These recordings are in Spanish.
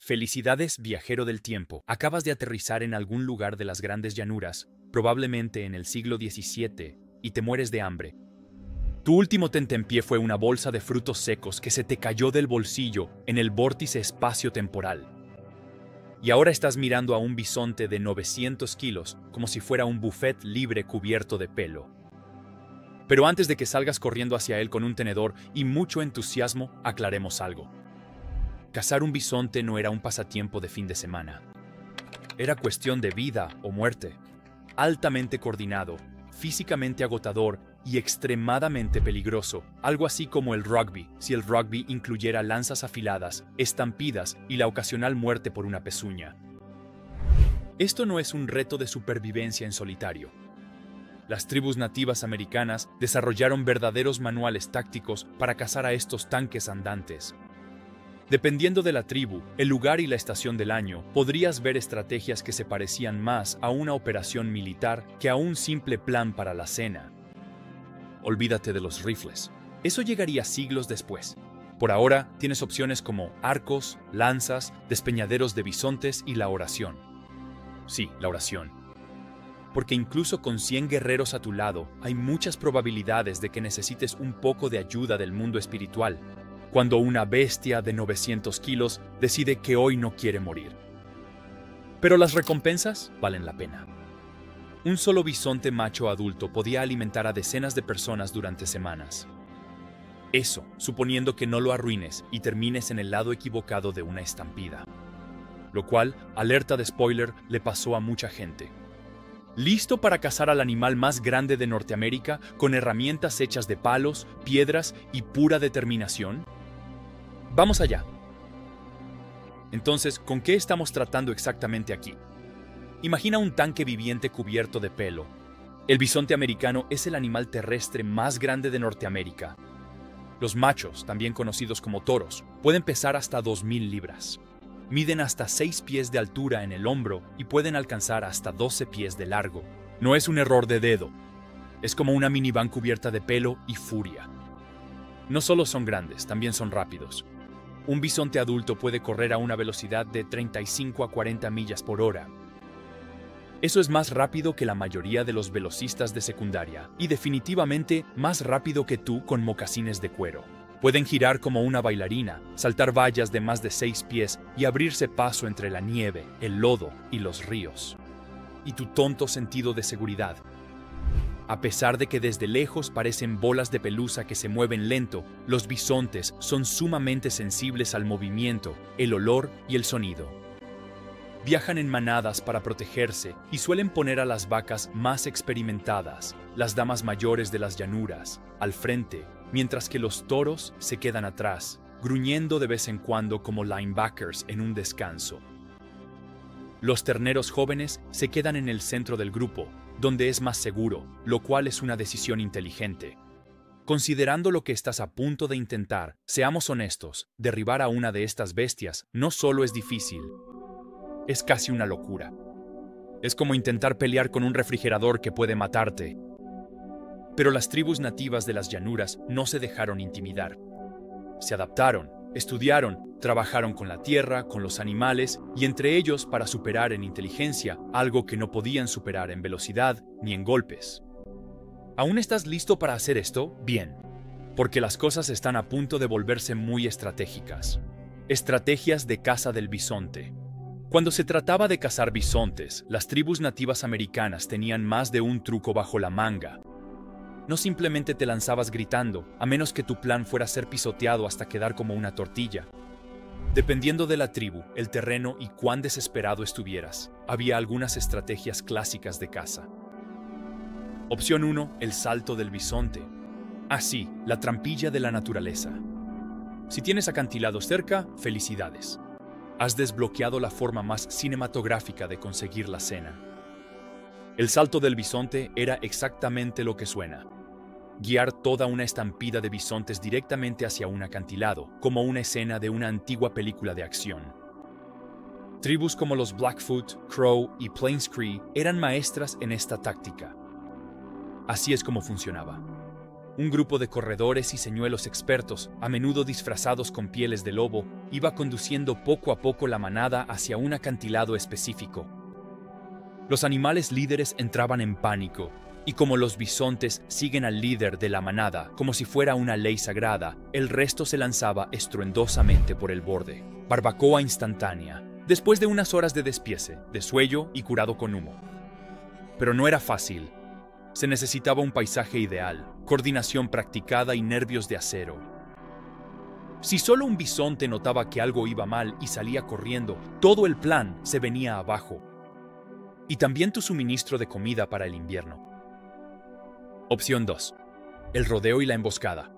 Felicidades, viajero del tiempo. Acabas de aterrizar en algún lugar de las grandes llanuras, probablemente en el siglo XVII, y te mueres de hambre. Tu último tentempié fue una bolsa de frutos secos que se te cayó del bolsillo en el vórtice espacio-temporal. Y ahora estás mirando a un bisonte de 900 kilos como si fuera un buffet libre cubierto de pelo. Pero antes de que salgas corriendo hacia él con un tenedor y mucho entusiasmo, aclaremos algo. Cazar un bisonte no era un pasatiempo de fin de semana. Era cuestión de vida o muerte. Altamente coordinado, físicamente agotador y extremadamente peligroso, algo así como el rugby, si el rugby incluyera lanzas afiladas, estampidas y la ocasional muerte por una pezuña. Esto no es un reto de supervivencia en solitario. Las tribus nativas americanas desarrollaron verdaderos manuales tácticos para cazar a estos tanques andantes. Dependiendo de la tribu, el lugar y la estación del año, podrías ver estrategias que se parecían más a una operación militar que a un simple plan para la cena. Olvídate de los rifles. Eso llegaría siglos después. Por ahora, tienes opciones como arcos, lanzas, despeñaderos de bisontes y la oración. Sí, la oración. Porque incluso con 100 guerreros a tu lado, hay muchas probabilidades de que necesites un poco de ayuda del mundo espiritual, cuando una bestia de 900 kilos decide que hoy no quiere morir. Pero las recompensas valen la pena. Un solo bisonte macho adulto podía alimentar a decenas de personas durante semanas. Eso, suponiendo que no lo arruines y termines en el lado equivocado de una estampida. Lo cual, alerta de spoiler, le pasó a mucha gente. ¿Listo para cazar al animal más grande de Norteamérica con herramientas hechas de palos, piedras y pura determinación? Vamos allá. Entonces, ¿con qué estamos tratando exactamente aquí? Imagina un tanque viviente cubierto de pelo. El bisonte americano es el animal terrestre más grande de Norteamérica. Los machos, también conocidos como toros, pueden pesar hasta 2000 libras. Miden hasta 6 pies de altura en el hombro y pueden alcanzar hasta 12 pies de largo. No es un error de dedo. Es como una minivan cubierta de pelo y furia. No solo son grandes, también son rápidos. Un bisonte adulto puede correr a una velocidad de 35 a 40 millas por hora. Eso es más rápido que la mayoría de los velocistas de secundaria y definitivamente más rápido que tú con mocasines de cuero. Pueden girar como una bailarina, saltar vallas de más de 6 pies y abrirse paso entre la nieve, el lodo y los ríos. Y tu tonto sentido de seguridad. A pesar de que desde lejos parecen bolas de pelusa que se mueven lento, los bisontes son sumamente sensibles al movimiento, el olor y el sonido. Viajan en manadas para protegerse y suelen poner a las vacas más experimentadas, las damas mayores de las llanuras, al frente, mientras que los toros se quedan atrás, gruñendo de vez en cuando como linebackers en un descanso. Los terneros jóvenes se quedan en el centro del grupo, donde es más seguro, lo cual es una decisión inteligente. Considerando lo que estás a punto de intentar, seamos honestos, derribar a una de estas bestias no solo es difícil, es casi una locura. Es como intentar pelear con un refrigerador que puede matarte. Pero las tribus nativas de las llanuras no se dejaron intimidar. Se adaptaron, estudiaron, trabajaron con la tierra, con los animales y entre ellos para superar en inteligencia algo que no podían superar en velocidad ni en golpes. ¿Aún estás listo para hacer esto? Bien, porque las cosas están a punto de volverse muy estratégicas. Estrategias de caza del bisonte. Cuando se trataba de cazar bisontes, las tribus nativas americanas tenían más de un truco bajo la manga. No simplemente te lanzabas gritando, a menos que tu plan fuera ser pisoteado hasta quedar como una tortilla. Dependiendo de la tribu, el terreno y cuán desesperado estuvieras, había algunas estrategias clásicas de caza. Opción 1, el salto del bisonte. Así, la trampilla de la naturaleza. Si tienes acantilados cerca, felicidades. Has desbloqueado la forma más cinematográfica de conseguir la cena. El salto del bisonte era exactamente lo que suena. Guiar toda una estampida de bisontes directamente hacia un acantilado, como una escena de una antigua película de acción. Tribus como los Blackfoot, Crow y Plains Cree eran maestras en esta táctica. Así es como funcionaba. Un grupo de corredores y señuelos expertos, a menudo disfrazados con pieles de lobo, iba conduciendo poco a poco la manada hacia un acantilado específico. Los animales líderes entraban en pánico, y como los bisontes siguen al líder de la manada como si fuera una ley sagrada, el resto se lanzaba estruendosamente por el borde. Barbacoa instantánea, después de unas horas de despiece, desuello y curado con humo. Pero no era fácil. Se necesitaba un paisaje ideal, coordinación practicada y nervios de acero. Si solo un bisonte notaba que algo iba mal y salía corriendo, todo el plan se venía abajo. Y también tu suministro de comida para el invierno. Opción 2. El rodeo y la emboscada.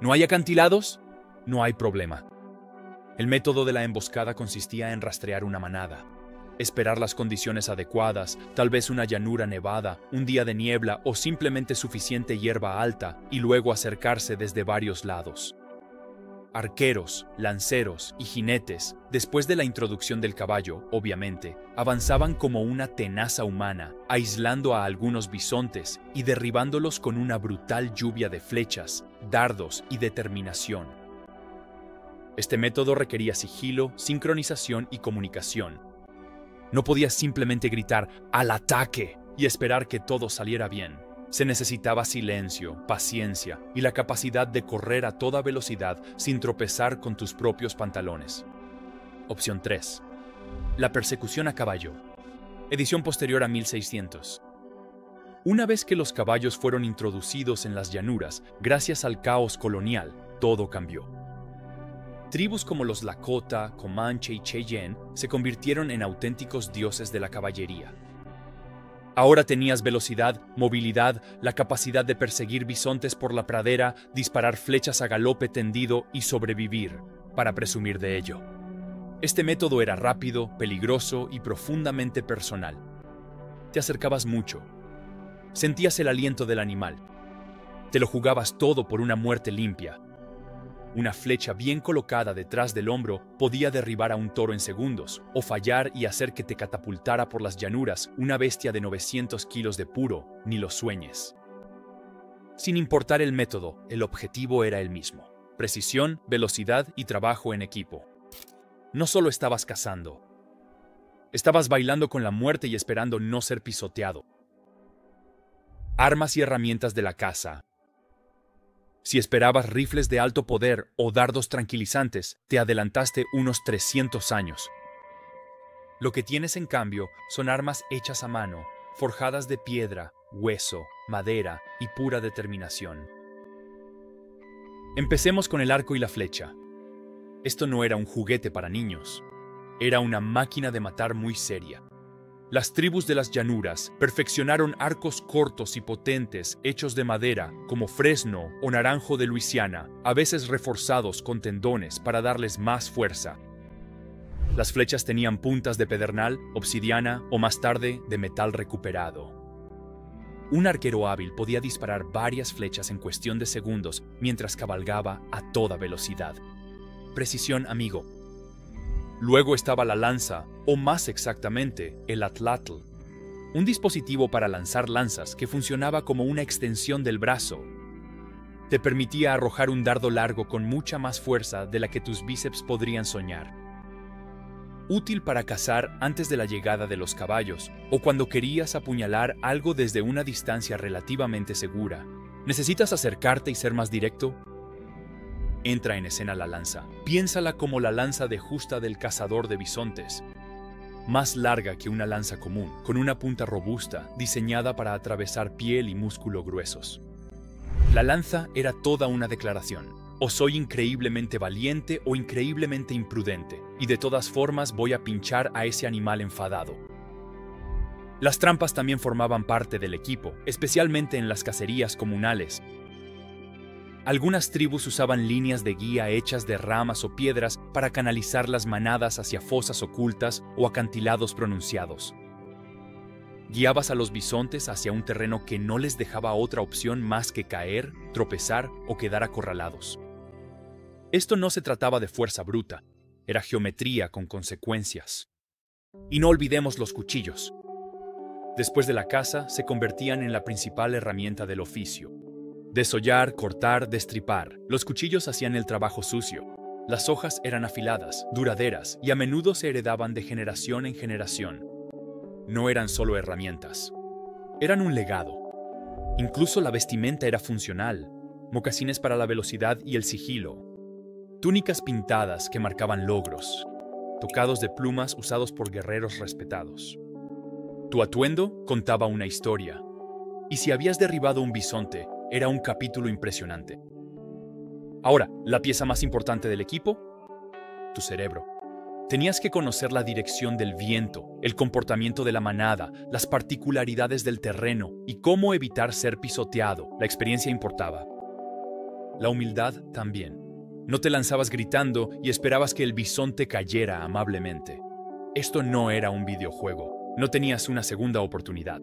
¿No hay acantilados? No hay problema. El método de la emboscada consistía en rastrear una manada, esperar las condiciones adecuadas, tal vez una llanura nevada, un día de niebla o simplemente suficiente hierba alta, y luego acercarse desde varios lados. Arqueros, lanceros y jinetes, después de la introducción del caballo, obviamente, avanzaban como una tenaza humana, aislando a algunos bisontes y derribándolos con una brutal lluvia de flechas, dardos y determinación. Este método requería sigilo, sincronización y comunicación. No podías simplemente gritar ¡al ataque! Y esperar que todo saliera bien. Se necesitaba silencio, paciencia y la capacidad de correr a toda velocidad sin tropezar con tus propios pantalones. Opción 3. La persecución a caballo. Edición posterior a 1600. Una vez que los caballos fueron introducidos en las llanuras, gracias al caos colonial, todo cambió. Tribus como los Lakota, Comanche y Cheyenne se convirtieron en auténticos dioses de la caballería. Ahora tenías velocidad, movilidad, la capacidad de perseguir bisontes por la pradera, disparar flechas a galope tendido y sobrevivir, para presumir de ello. Este método era rápido, peligroso y profundamente personal. Te acercabas mucho. Sentías el aliento del animal. Te lo jugabas todo por una muerte limpia. Una flecha bien colocada detrás del hombro podía derribar a un toro en segundos, o fallar y hacer que te catapultara por las llanuras una bestia de 900 kilos de puro, ni lo sueñes. Sin importar el método, el objetivo era el mismo: precisión, velocidad y trabajo en equipo. No solo estabas cazando, estabas bailando con la muerte y esperando no ser pisoteado. Armas y herramientas de la caza. Si esperabas rifles de alto poder o dardos tranquilizantes, te adelantaste unos 300 años. Lo que tienes en cambio son armas hechas a mano, forjadas de piedra, hueso, madera y pura determinación. Empecemos con el arco y la flecha. Esto no era un juguete para niños. Era una máquina de matar muy seria. Las tribus de las llanuras perfeccionaron arcos cortos y potentes hechos de madera como fresno o naranjo de Luisiana, a veces reforzados con tendones para darles más fuerza. Las flechas tenían puntas de pedernal, obsidiana o más tarde de metal recuperado. Un arquero hábil podía disparar varias flechas en cuestión de segundos mientras cabalgaba a toda velocidad. Precisión, amigo. Luego estaba la lanza, o más exactamente, el atlatl, un dispositivo para lanzar lanzas que funcionaba como una extensión del brazo. Te permitía arrojar un dardo largo con mucha más fuerza de la que tus bíceps podrían soñar. Útil para cazar antes de la llegada de los caballos, o cuando querías apuñalar algo desde una distancia relativamente segura. ¿Necesitas acercarte y ser más directo? Entra en escena la lanza. Piénsala como la lanza de justa del cazador de bisontes. Más larga que una lanza común, con una punta robusta, diseñada para atravesar piel y músculo gruesos. La lanza era toda una declaración. O soy increíblemente valiente o increíblemente imprudente, y de todas formas voy a pinchar a ese animal enfadado. Las trampas también formaban parte del equipo, especialmente en las cacerías comunales. Algunas tribus usaban líneas de guía hechas de ramas o piedras para canalizar las manadas hacia fosas ocultas o acantilados pronunciados. Guiabas a los bisontes hacia un terreno que no les dejaba otra opción más que caer, tropezar o quedar acorralados. Esto no se trataba de fuerza bruta, era geometría con consecuencias. Y no olvidemos los cuchillos. Después de la caza, se convertían en la principal herramienta del oficio. Desollar, cortar, destripar. Los cuchillos hacían el trabajo sucio. Las hojas eran afiladas, duraderas y a menudo se heredaban de generación en generación. No eran solo herramientas. Eran un legado. Incluso la vestimenta era funcional. Mocasines para la velocidad y el sigilo. Túnicas pintadas que marcaban logros. Tocados de plumas usados por guerreros respetados. Tu atuendo contaba una historia. Y si habías derribado un bisonte, era un capítulo impresionante. Ahora, la pieza más importante del equipo, tu cerebro. Tenías que conocer la dirección del viento, el comportamiento de la manada, las particularidades del terreno y cómo evitar ser pisoteado. La experiencia importaba. La humildad también. No te lanzabas gritando y esperabas que el bisonte cayera amablemente. Esto no era un videojuego. No tenías una segunda oportunidad.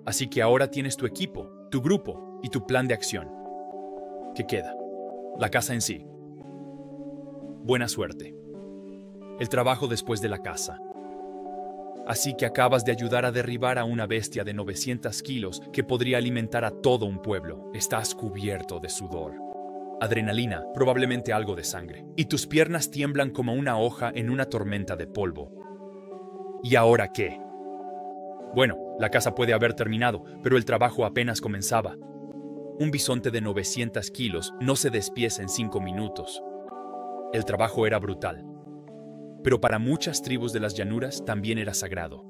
Así que ahora tienes tu equipo, tu grupo y tu plan de acción. ¿Qué queda? La caza en sí. Buena suerte. El trabajo después de la caza. Así que acabas de ayudar a derribar a una bestia de 900 kilos que podría alimentar a todo un pueblo. Estás cubierto de sudor, adrenalina, probablemente algo de sangre, y tus piernas tiemblan como una hoja en una tormenta de polvo. ¿Y ahora qué? Bueno, la caza puede haber terminado, pero el trabajo apenas comenzaba. Un bisonte de 900 kilos no se despieza en 5 minutos. El trabajo era brutal. Pero para muchas tribus de las llanuras también era sagrado.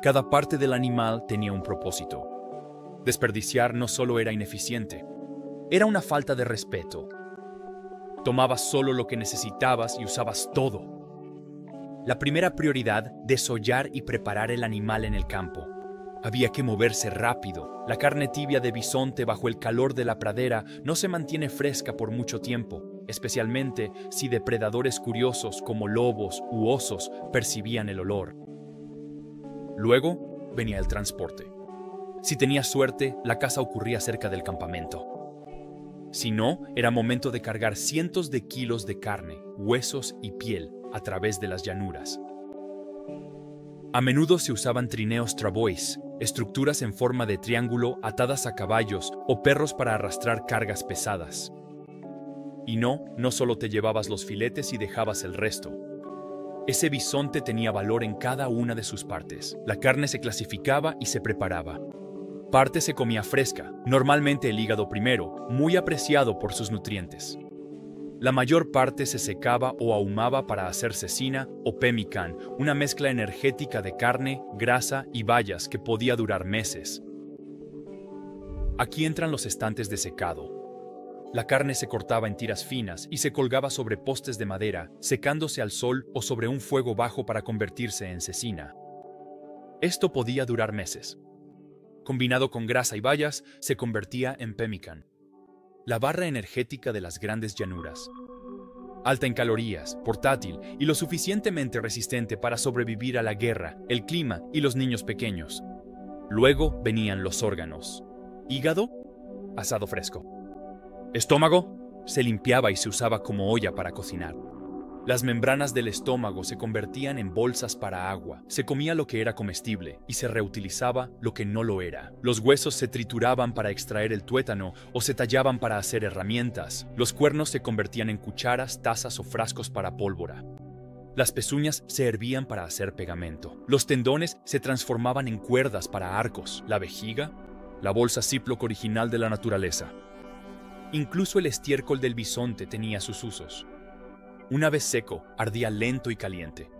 Cada parte del animal tenía un propósito. Desperdiciar no solo era ineficiente, era una falta de respeto. Tomabas solo lo que necesitabas y usabas todo. La primera prioridad, desollar y preparar el animal en el campo. Había que moverse rápido. La carne tibia de bisonte bajo el calor de la pradera no se mantiene fresca por mucho tiempo, especialmente si depredadores curiosos como lobos u osos percibían el olor. Luego venía el transporte. Si tenías suerte, la caza ocurría cerca del campamento. Si no, era momento de cargar cientos de kilos de carne, huesos y piel a través de las llanuras. A menudo se usaban trineos travois, estructuras en forma de triángulo atadas a caballos o perros para arrastrar cargas pesadas. Y no solo te llevabas los filetes y dejabas el resto. Ese bisonte tenía valor en cada una de sus partes. La carne se clasificaba y se preparaba. Parte se comía fresca, normalmente el hígado primero, muy apreciado por sus nutrientes. La mayor parte se secaba o ahumaba para hacer cecina o pemmican, una mezcla energética de carne, grasa y bayas que podía durar meses. Aquí entran los estantes de secado. La carne se cortaba en tiras finas y se colgaba sobre postes de madera, secándose al sol o sobre un fuego bajo para convertirse en cecina. Esto podía durar meses. Combinado con grasa y bayas, se convertía en pemmican, la barra energética de las grandes llanuras. Alta en calorías, portátil y lo suficientemente resistente para sobrevivir a la guerra, el clima y los niños pequeños. Luego venían los órganos. Hígado, asado fresco. Estómago, se limpiaba y se usaba como olla para cocinar. Las membranas del estómago se convertían en bolsas para agua, se comía lo que era comestible y se reutilizaba lo que no lo era. Los huesos se trituraban para extraer el tuétano o se tallaban para hacer herramientas. Los cuernos se convertían en cucharas, tazas o frascos para pólvora. Las pezuñas se hervían para hacer pegamento. Los tendones se transformaban en cuerdas para arcos. La vejiga, la bolsa Ziploc original de la naturaleza. Incluso el estiércol del bisonte tenía sus usos. Una vez seco, ardía lento y caliente.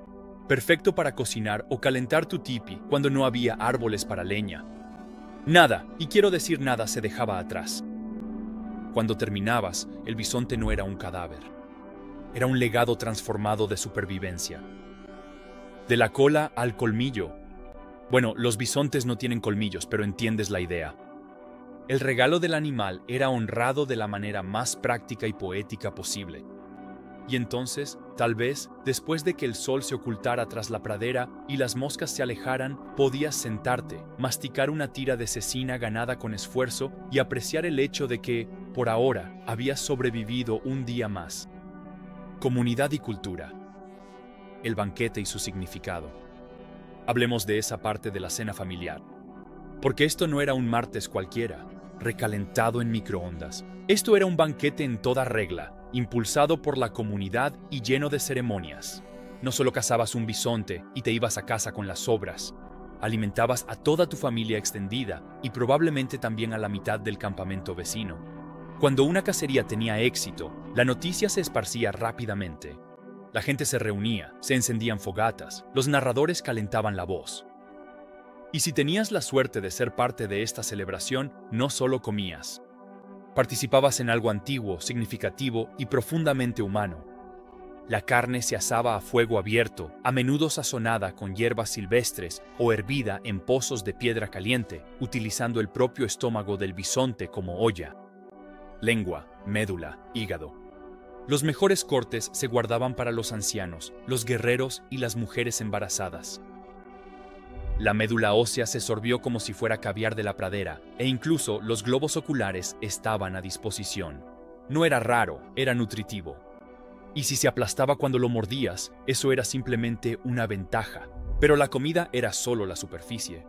Perfecto para cocinar o calentar tu tipi cuando no había árboles para leña. Nada, y quiero decir nada, se dejaba atrás. Cuando terminabas, el bisonte no era un cadáver. Era un legado transformado de supervivencia. De la cola al colmillo. Bueno, los bisontes no tienen colmillos, pero entiendes la idea. El regalo del animal era honrado de la manera más práctica y poética posible. Y entonces, tal vez, después de que el sol se ocultara tras la pradera y las moscas se alejaran, podías sentarte, masticar una tira de cecina ganada con esfuerzo y apreciar el hecho de que, por ahora, habías sobrevivido un día más. Comunidad y cultura. El banquete y su significado. Hablemos de esa parte de la cena familiar. Porque esto no era un martes cualquiera. recalentado en microondas. Esto era un banquete en toda regla, impulsado por la comunidad y lleno de ceremonias. No solo cazabas un bisonte y te ibas a casa con las sobras, alimentabas a toda tu familia extendida y probablemente también a la mitad del campamento vecino. Cuando una cacería tenía éxito, la noticia se esparcía rápidamente. La gente se reunía, se encendían fogatas, los narradores calentaban la voz. Y si tenías la suerte de ser parte de esta celebración, no solo comías. Participabas en algo antiguo, significativo y profundamente humano. La carne se asaba a fuego abierto, a menudo sazonada con hierbas silvestres o hervida en pozos de piedra caliente, utilizando el propio estómago del bisonte como olla. Lengua, médula, hígado. Los mejores cortes se guardaban para los ancianos, los guerreros y las mujeres embarazadas. La médula ósea se sorbió como si fuera caviar de la pradera, e incluso los globos oculares estaban a disposición. No era raro, era nutritivo. Y si se aplastaba cuando lo mordías, eso era simplemente una ventaja. Pero la comida era solo la superficie.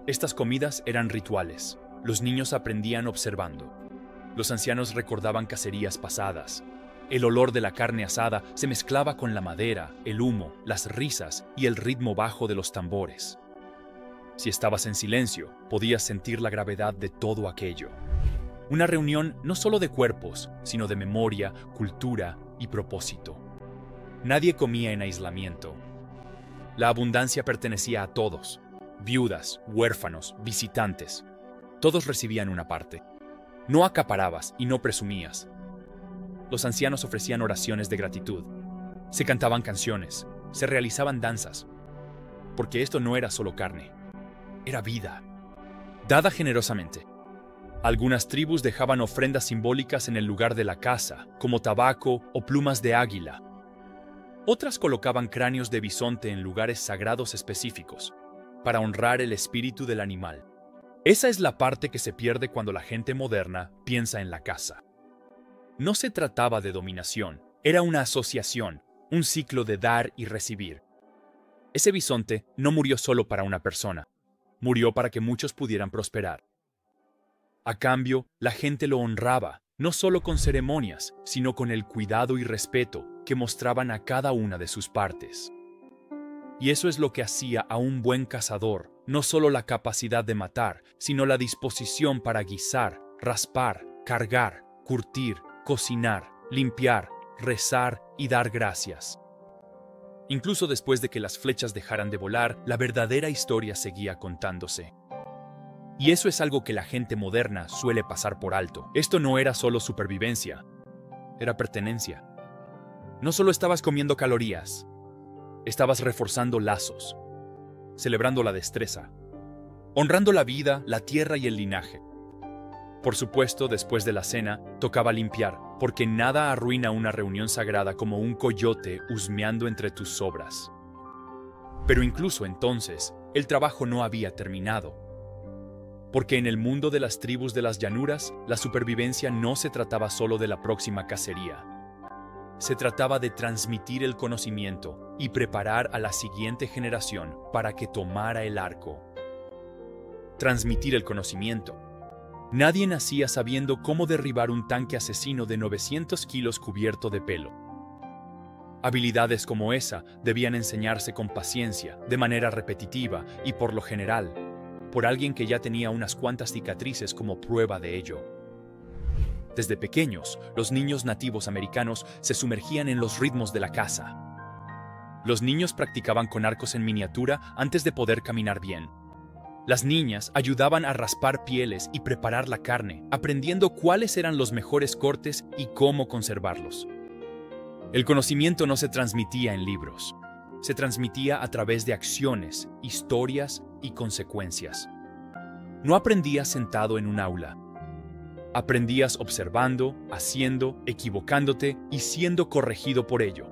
Estas comidas eran rituales. Los niños aprendían observando. Los ancianos recordaban cacerías pasadas. El olor de la carne asada se mezclaba con la madera, el humo, las risas y el ritmo bajo de los tambores. Si estabas en silencio, podías sentir la gravedad de todo aquello. Una reunión no solo de cuerpos, sino de memoria, cultura y propósito. Nadie comía en aislamiento. La abundancia pertenecía a todos: viudas, huérfanos, visitantes. Todos recibían una parte. No acaparabas y no presumías. Los ancianos ofrecían oraciones de gratitud. Se cantaban canciones, se realizaban danzas. Porque esto no era solo carne, era vida, dada generosamente. Algunas tribus dejaban ofrendas simbólicas en el lugar de la caza, como tabaco o plumas de águila. Otras colocaban cráneos de bisonte en lugares sagrados específicos, para honrar el espíritu del animal. Esa es la parte que se pierde cuando la gente moderna piensa en la caza. No se trataba de dominación, era una asociación, un ciclo de dar y recibir. Ese bisonte no murió solo para una persona, murió para que muchos pudieran prosperar. A cambio, la gente lo honraba, no solo con ceremonias, sino con el cuidado y respeto que mostraban a cada una de sus partes. Y eso es lo que hacía a un buen cazador, no solo la capacidad de matar, sino la disposición para guisar, raspar, cargar, curtir, cocinar, limpiar, rezar y dar gracias. Incluso después de que las flechas dejaran de volar, la verdadera historia seguía contándose. Y eso es algo que la gente moderna suele pasar por alto. Esto no era solo supervivencia, era pertenencia. No solo estabas comiendo calorías, estabas reforzando lazos, celebrando la destreza, honrando la vida, la tierra y el linaje. Por supuesto, después de la cena, tocaba limpiar, porque nada arruina una reunión sagrada como un coyote husmeando entre tus sobras. Pero incluso entonces, el trabajo no había terminado. Porque en el mundo de las tribus de las llanuras, la supervivencia no se trataba solo de la próxima cacería. Se trataba de transmitir el conocimiento y preparar a la siguiente generación para que tomara el arco. Transmitir el conocimiento. Nadie nacía sabiendo cómo derribar un tanque asesino de 900 kilos cubierto de pelo. Habilidades como esa debían enseñarse con paciencia, de manera repetitiva y, por lo general, por alguien que ya tenía unas cuantas cicatrices como prueba de ello. Desde pequeños, los niños nativos americanos se sumergían en los ritmos de la caza. Los niños practicaban con arcos en miniatura antes de poder caminar bien. Las niñas ayudaban a raspar pieles y preparar la carne, aprendiendo cuáles eran los mejores cortes y cómo conservarlos. El conocimiento no se transmitía en libros. Se transmitía a través de acciones, historias y consecuencias. No aprendías sentado en un aula. Aprendías observando, haciendo, equivocándote y siendo corregido por ello.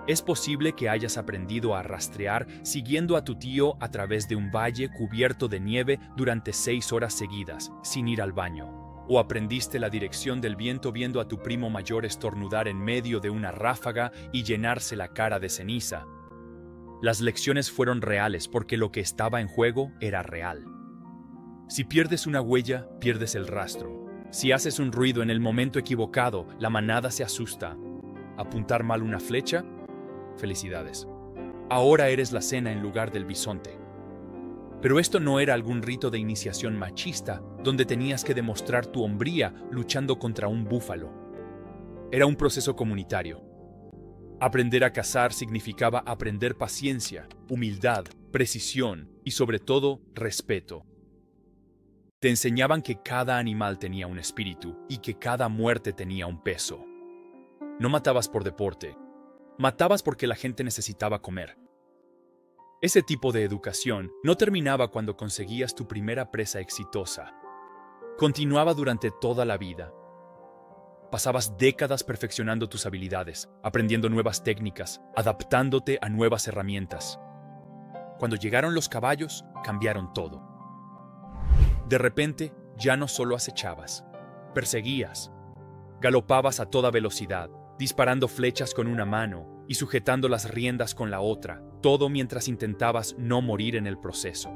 Es posible que hayas aprendido a rastrear siguiendo a tu tío a través de un valle cubierto de nieve durante 6 horas seguidas, sin ir al baño. O aprendiste la dirección del viento viendo a tu primo mayor estornudar en medio de una ráfaga y llenarse la cara de ceniza. Las lecciones fueron reales porque lo que estaba en juego era real. Si pierdes una huella, pierdes el rastro. Si haces un ruido en el momento equivocado, la manada se asusta. Apuntar mal una flecha, felicidades. Ahora eres la cena en lugar del bisonte. Pero esto no era algún rito de iniciación machista, donde tenías que demostrar tu hombría luchando contra un búfalo. Era un proceso comunitario. Aprender a cazar significaba aprender paciencia, humildad, precisión y sobre todo, respeto. Te enseñaban que cada animal tenía un espíritu y que cada muerte tenía un peso. No matabas por deporte, matabas porque la gente necesitaba comer. Ese tipo de educación no terminaba cuando conseguías tu primera presa exitosa. Continuaba durante toda la vida. Pasabas décadas perfeccionando tus habilidades, aprendiendo nuevas técnicas, adaptándote a nuevas herramientas. Cuando llegaron los caballos, cambiaron todo. De repente, ya no solo acechabas, perseguías. Galopabas a toda velocidad, disparando flechas con una mano y sujetando las riendas con la otra, todo mientras intentabas no morir en el proceso.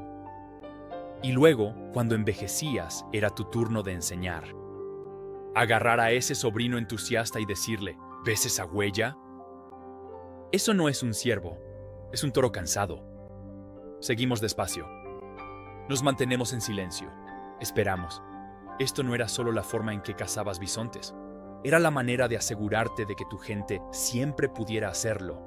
Y luego, cuando envejecías, era tu turno de enseñar. Agarrar a ese sobrino entusiasta y decirle, ¿ves esa huella? Eso no es un ciervo, es un toro cansado. Seguimos despacio. Nos mantenemos en silencio. Esperamos. Esto no era solo la forma en que cazabas bisontes. Era la manera de asegurarte de que tu gente siempre pudiera hacerlo.